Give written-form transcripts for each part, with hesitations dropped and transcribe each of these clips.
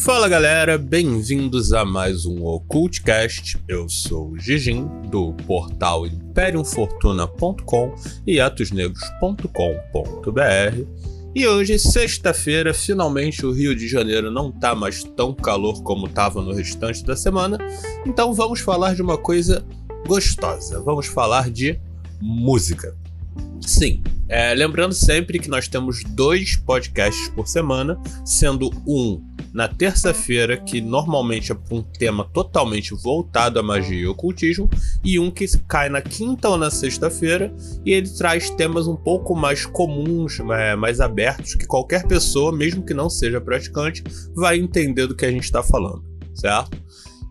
Fala galera, bem-vindos a mais um Occultcast. Eu sou o Gigim, do portal imperiumfortuna.com e atosnegros.com.br. E hoje, sexta-feira, finalmente o Rio de Janeiro não tá mais tão calor como tava no restante da semana. Então vamos falar de uma coisa gostosa, vamos falar de música. Sim, lembrando sempre que nós temos 2 podcasts por semana, sendo um na terça-feira, que normalmente é um tema totalmente voltado à magia e ocultismo, e um que cai na quinta ou na sexta-feira, e ele traz temas um pouco mais comuns, mais abertos, que qualquer pessoa, mesmo que não seja praticante, vai entender do que a gente está falando, certo?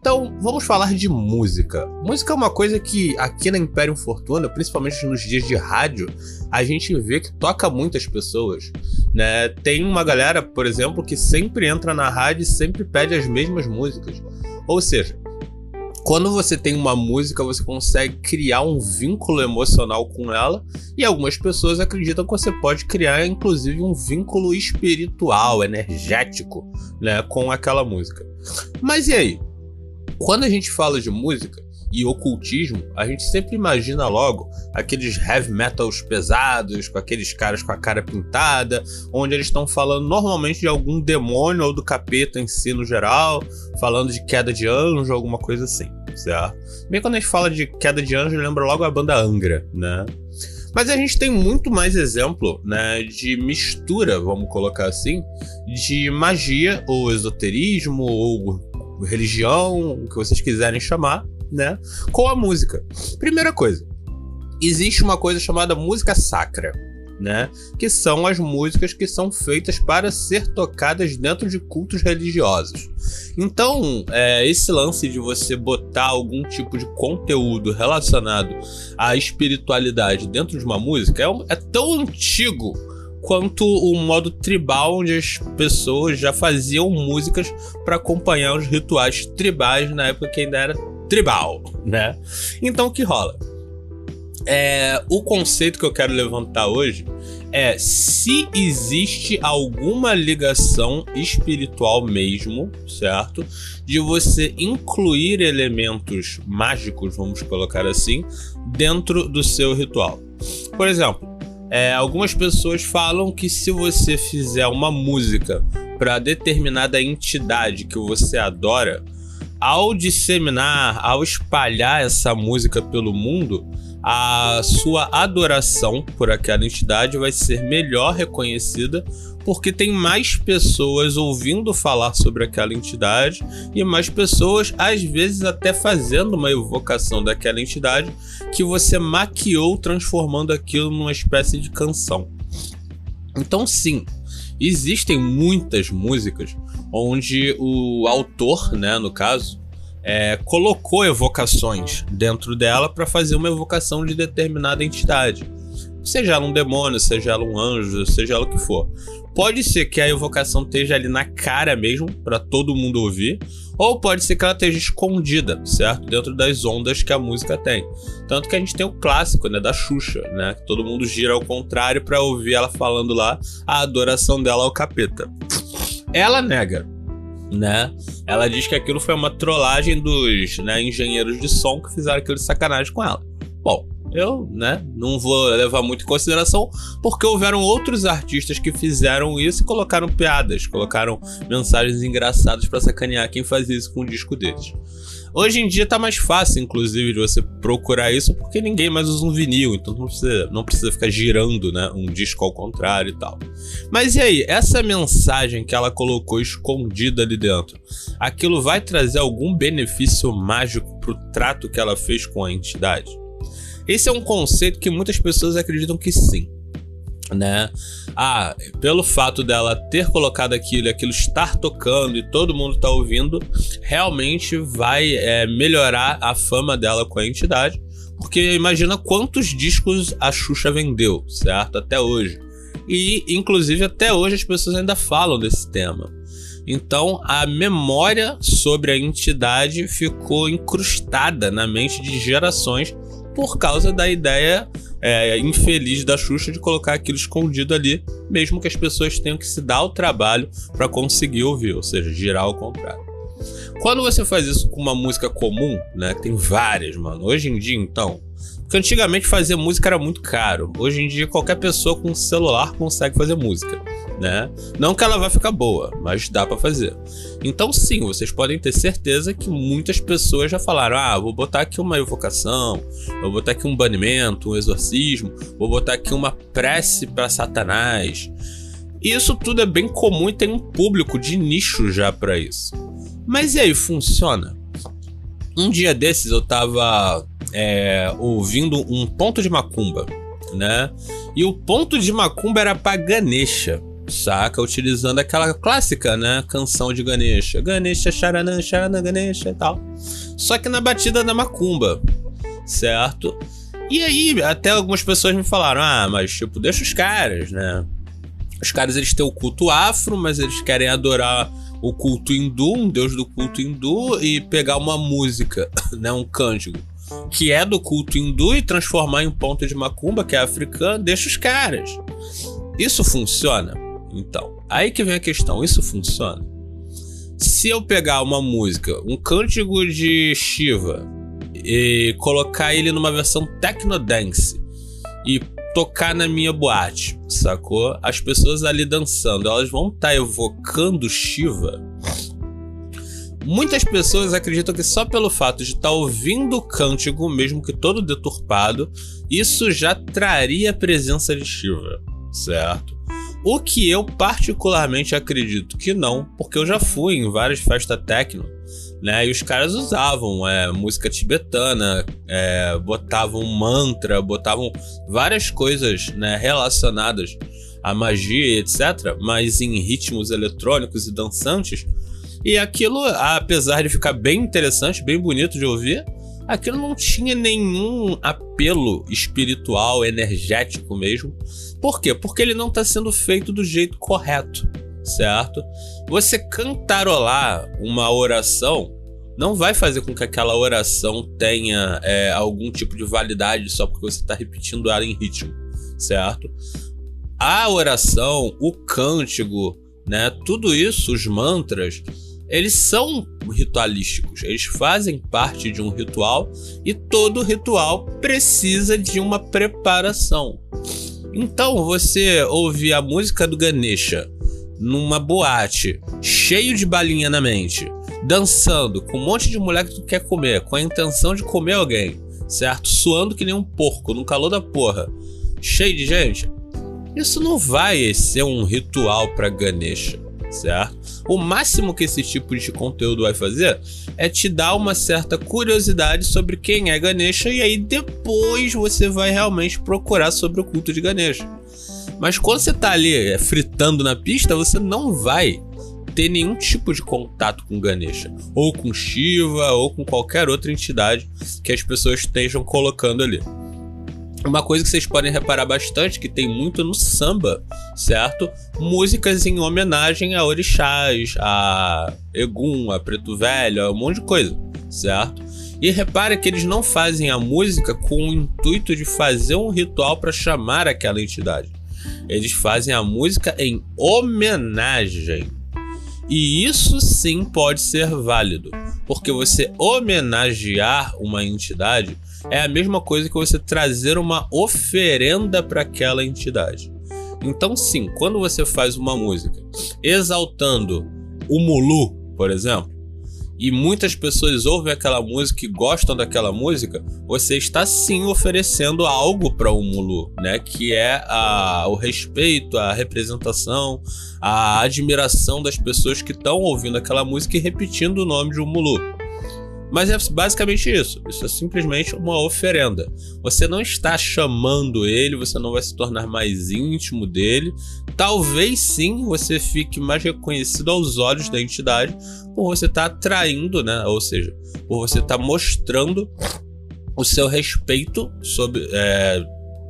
Então, vamos falar de música. Música é uma coisa que aqui na Imperium Fortuna, principalmente nos dias de rádio, a gente vê que toca muitas pessoas, né? Tem uma galera, por exemplo, que sempre entra na rádio e sempre pede as mesmas músicas. Ou seja, quando você tem uma música, você consegue criar um vínculo emocional com ela, e algumas pessoas acreditam que você pode criar, inclusive, um vínculo espiritual, energético, né, com aquela música. Mas e aí? Quando a gente fala de música e ocultismo, a gente sempre imagina logo aqueles heavy metals pesados, com aqueles caras com a cara pintada, onde eles estão falando normalmente de algum demônio ou do capeta em si no geral, falando de queda de anjo, alguma coisa assim, certo? Bem, quando a gente fala de queda de anjo, lembra logo a banda Angra, né? Mas a gente tem muito mais exemplo, né, de mistura, vamos colocar assim, de magia ou esoterismo ou religião, o que vocês quiserem chamar, né, com a música. Primeira coisa, existe uma coisa chamada música sacra, né, que são as músicas que são feitas para ser tocadas dentro de cultos religiosos. Então, esse lance de você botar algum tipo de conteúdo relacionado à espiritualidade dentro de uma música é tão antigo quanto o modo tribal, onde as pessoas já faziam músicas para acompanhar os rituais tribais na época que ainda era tribal, né? Então o que rola? O conceito que eu quero levantar hoje é se existe alguma ligação espiritual mesmo, certo? De você incluir elementos mágicos, vamos colocar assim, dentro do seu ritual. Por exemplo, algumas pessoas falam que se você fizer uma música para determinada entidade que você adora, ao disseminar, ao espalhar essa música pelo mundo, a sua adoração por aquela entidade vai ser melhor reconhecida, porque tem mais pessoas ouvindo falar sobre aquela entidade e mais pessoas, às vezes, até fazendo uma evocação daquela entidade que você maquiou, transformando aquilo numa espécie de canção. Então, sim, existem muitas músicas onde o autor, né, no caso, colocou evocações dentro dela para fazer uma evocação de determinada entidade. Seja ela um demônio, seja ela um anjo, seja ela o que for. Pode ser que a evocação esteja ali na cara mesmo, para todo mundo ouvir, ou pode ser que ela esteja escondida, certo? Dentro das ondas que a música tem. Tanto que a gente tem o clássico, né, da Xuxa, né? Que todo mundo gira ao contrário para ouvir ela falando lá a adoração dela ao capeta. Ela nega, né? Ela diz que aquilo foi uma trollagem dos, né, engenheiros de som que fizeram aquilo de sacanagem com ela. Bom, eu, né, não vou levar muito em consideração, porque houveram outros artistas que fizeram isso e colocaram piadas, colocaram mensagens engraçadas pra sacanear quem fazia isso com um disco deles. Hoje em dia tá mais fácil, inclusive, de você procurar isso, porque ninguém mais usa um vinil, então não precisa ficar girando, né, um disco ao contrário e tal. Mas e aí, essa mensagem que ela colocou escondida ali dentro, aquilo vai trazer algum benefício mágico pro trato que ela fez com a entidade? Esse é um conceito que muitas pessoas acreditam que sim, né? Pelo fato dela ter colocado aquilo e aquilo estar tocando e todo mundo tá ouvindo, realmente vai melhorar a fama dela com a entidade, porque imagina quantos discos a Xuxa vendeu, certo? Até hoje. E, inclusive, até hoje as pessoas ainda falam desse tema. Então, a memória sobre a entidade ficou incrustada na mente de gerações por causa da ideia infeliz da Xuxa de colocar aquilo escondido ali, mesmo que as pessoas tenham que se dar o trabalho para conseguir ouvir, ou seja, girar ao contrário. Quando você faz isso com uma música comum, né, tem várias, mano, hoje em dia então, porque antigamente fazer música era muito caro, hoje em dia qualquer pessoa com um celular consegue fazer música, né? Não que ela vai ficar boa, mas dá pra fazer. Então sim, vocês podem ter certeza que muitas pessoas já falaram: vou botar aqui uma evocação, vou botar aqui um banimento, um exorcismo, vou botar aqui uma prece pra Satanás. E isso tudo é bem comum e tem um público de nicho já pra isso. Mas e aí, funciona? Um dia desses eu tava ouvindo um ponto de macumba, né? E o ponto de macumba era pra Ganesha, saca? Utilizando aquela clássica, né? Canção de Ganesha. Ganesha, Sharanam, Sharanam, Ganesha e tal. Só que na batida da macumba, certo? E aí, até algumas pessoas me falaram: mas tipo, deixa os caras, né? Os caras, eles têm o culto afro, mas eles querem adorar o culto hindu, um deus do culto hindu, e pegar uma música, né? Um cântico que é do culto hindu e transformar em ponto de macumba, que é africano. Deixa os caras. Isso funciona? Então, aí que vem a questão, isso funciona? Se eu pegar uma música, um cântico de Shiva, e colocar ele numa versão technodance e tocar na minha boate, sacou? As pessoas ali dançando, elas vão estar evocando Shiva. Muitas pessoas acreditam que só pelo fato de estar ouvindo o cântico, mesmo que todo deturpado, isso já traria a presença de Shiva, certo? O que eu particularmente acredito que não, porque eu já fui em várias festas techno, né? E os caras usavam música tibetana, botavam mantra, botavam várias coisas, né, relacionadas à magia, etc., mas em ritmos eletrônicos e dançantes. E aquilo, apesar de ficar bem interessante, bem bonito de ouvir, aquilo não tinha nenhum apelo espiritual, energético mesmo. Por quê? Porque ele não está sendo feito do jeito correto, certo? Você cantarolar uma oração não vai fazer com que aquela oração tenha algum tipo de validade só porque você está repetindo ela em ritmo, certo? A oração, o cântico, né, tudo isso, os mantras, eles são ritualísticos, eles fazem parte de um ritual e todo ritual precisa de uma preparação. Então, você ouvir a música do Ganesha numa boate, cheio de balinha na mente, dançando com um monte de mulher que tu quer comer, com a intenção de comer alguém, certo? Suando que nem um porco, no calor da porra, cheio de gente, isso não vai ser um ritual pra Ganesha, certo? O máximo que esse tipo de conteúdo vai fazer é te dar uma certa curiosidade sobre quem é Ganesha, e aí depois você vai realmente procurar sobre o culto de Ganesha. Mas quando você tá ali fritando na pista, você não vai ter nenhum tipo de contato com Ganesha, ou com Shiva, ou com qualquer outra entidade que as pessoas estejam colocando ali. Uma coisa que vocês podem reparar bastante, que tem muito no samba, certo? Músicas em homenagem a orixás, a Egum, a Preto Velho, a um monte de coisa, certo? E repare que eles não fazem a música com o intuito de fazer um ritual para chamar aquela entidade. Eles fazem a música em homenagem. E isso sim pode ser válido, porque você homenagear uma entidade é a mesma coisa que você trazer uma oferenda para aquela entidade. Então sim, quando você faz uma música exaltando o Mulu, por exemplo, e muitas pessoas ouvem aquela música e gostam daquela música, você está sim oferecendo algo para o Mulu, né? Que é o respeito, a representação, a admiração das pessoas que estão ouvindo aquela música e repetindo o nome de um Mulu. Mas é basicamente isso. Isso é simplesmente uma oferenda. Você não está chamando ele, você não vai se tornar mais íntimo dele. Talvez sim você fique mais reconhecido aos olhos da entidade por você estar atraindo, né? Ou seja, por você estar mostrando o seu respeito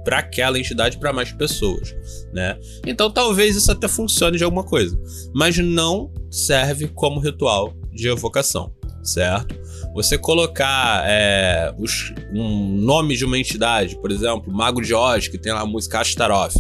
para aquela entidade, para mais pessoas, né? Então talvez isso até funcione de alguma coisa, mas não serve como ritual de evocação, certo? Você colocar um nome de uma entidade, por exemplo, Mago de Oz, que tem lá a música Astaroth.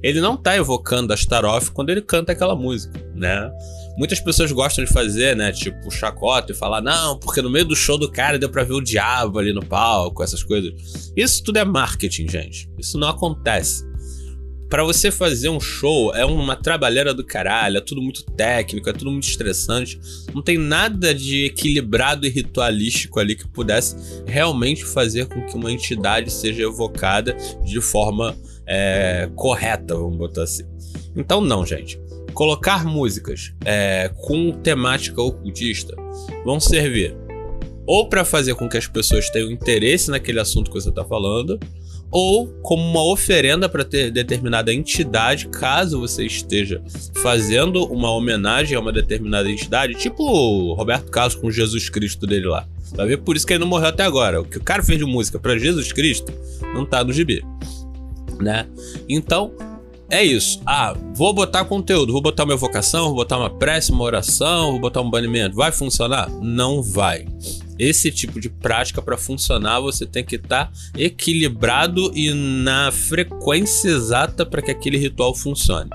Ele não tá evocando Astaroth quando ele canta aquela música, né? Muitas pessoas gostam de fazer, né, tipo, chacota e falar, não, porque no meio do show do cara deu pra ver o diabo ali no palco, essas coisas. Isso tudo é marketing, gente. Isso não acontece. Pra você fazer um show é uma trabalheira do caralho, é tudo muito técnico, é tudo muito estressante. Não tem nada de equilibrado e ritualístico ali que pudesse realmente fazer com que uma entidade seja evocada de forma correta, vamos botar assim. Então não, gente. Colocar músicas com temática ocultista vão servir ou para fazer com que as pessoas tenham interesse naquele assunto que você está falando, ou como uma oferenda para determinada entidade, caso você esteja fazendo uma homenagem a uma determinada entidade, tipo o Roberto Carlos com Jesus Cristo dele lá. Vai ver por isso que ele não morreu até agora. O que o cara fez de música para Jesus Cristo não tá no gibi, né? Então é isso. Vou botar conteúdo, vou botar uma evocação, vou botar uma prece, uma oração, vou botar um banimento. Vai funcionar? Não vai. Esse tipo de prática, para funcionar, você tem que estar equilibrado e na frequência exata para que aquele ritual funcione.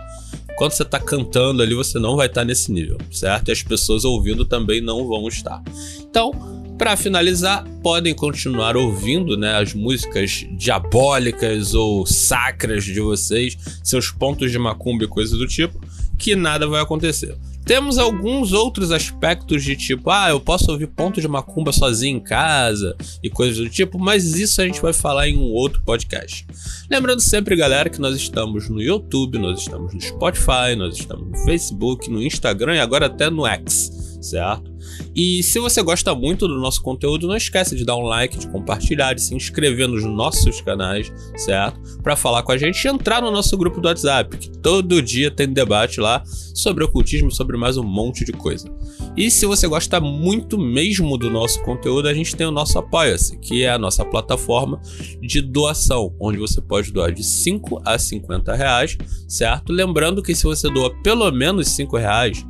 Quando você está cantando ali, você não vai estar nesse nível, certo? E as pessoas ouvindo também não vão estar. Então, para finalizar, podem continuar ouvindo, né, as músicas diabólicas ou sacras de vocês, seus pontos de macumba e coisas do tipo, que nada vai acontecer. Temos alguns outros aspectos de tipo, eu posso ouvir ponto de macumba sozinho em casa e coisas do tipo, mas isso a gente vai falar em um outro podcast. Lembrando sempre, galera, que nós estamos no YouTube, nós estamos no Spotify, nós estamos no Facebook, no Instagram e agora até no X, certo? E se você gosta muito do nosso conteúdo, não esquece de dar um like, de compartilhar, de se inscrever nos nossos canais, certo? Para falar com a gente e entrar no nosso grupo do WhatsApp, que todo dia tem debate lá sobre ocultismo, sobre mais um monte de coisa. E se você gosta muito mesmo do nosso conteúdo, a gente tem o nosso Apoia-se, que é a nossa plataforma de doação, onde você pode doar de 5 a 50 reais, certo? Lembrando que se você doa pelo menos 5 reais,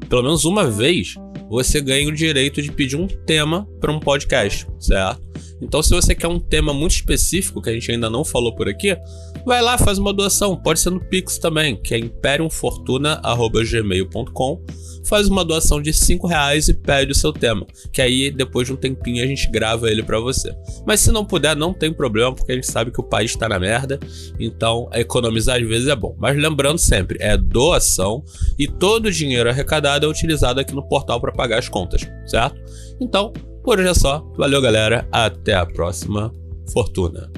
pelo menos uma vez, você ganha o direito de pedir um tema para um podcast, certo? Então, se você quer um tema muito específico que a gente ainda não falou por aqui, vai lá, faz uma doação. Pode ser no Pix também, que é imperiumfortuna@gmail.com. Faz uma doação de 5 reais e pede o seu tema, que aí depois de um tempinho a gente grava ele pra você. Mas se não puder, não tem problema, porque a gente sabe que o país tá na merda, então economizar às vezes é bom. Mas lembrando sempre, é doação e todo o dinheiro arrecadado é utilizado aqui no portal para pagar as contas, certo? Então, por hoje é só. Valeu, galera. Até a próxima. Fortuna.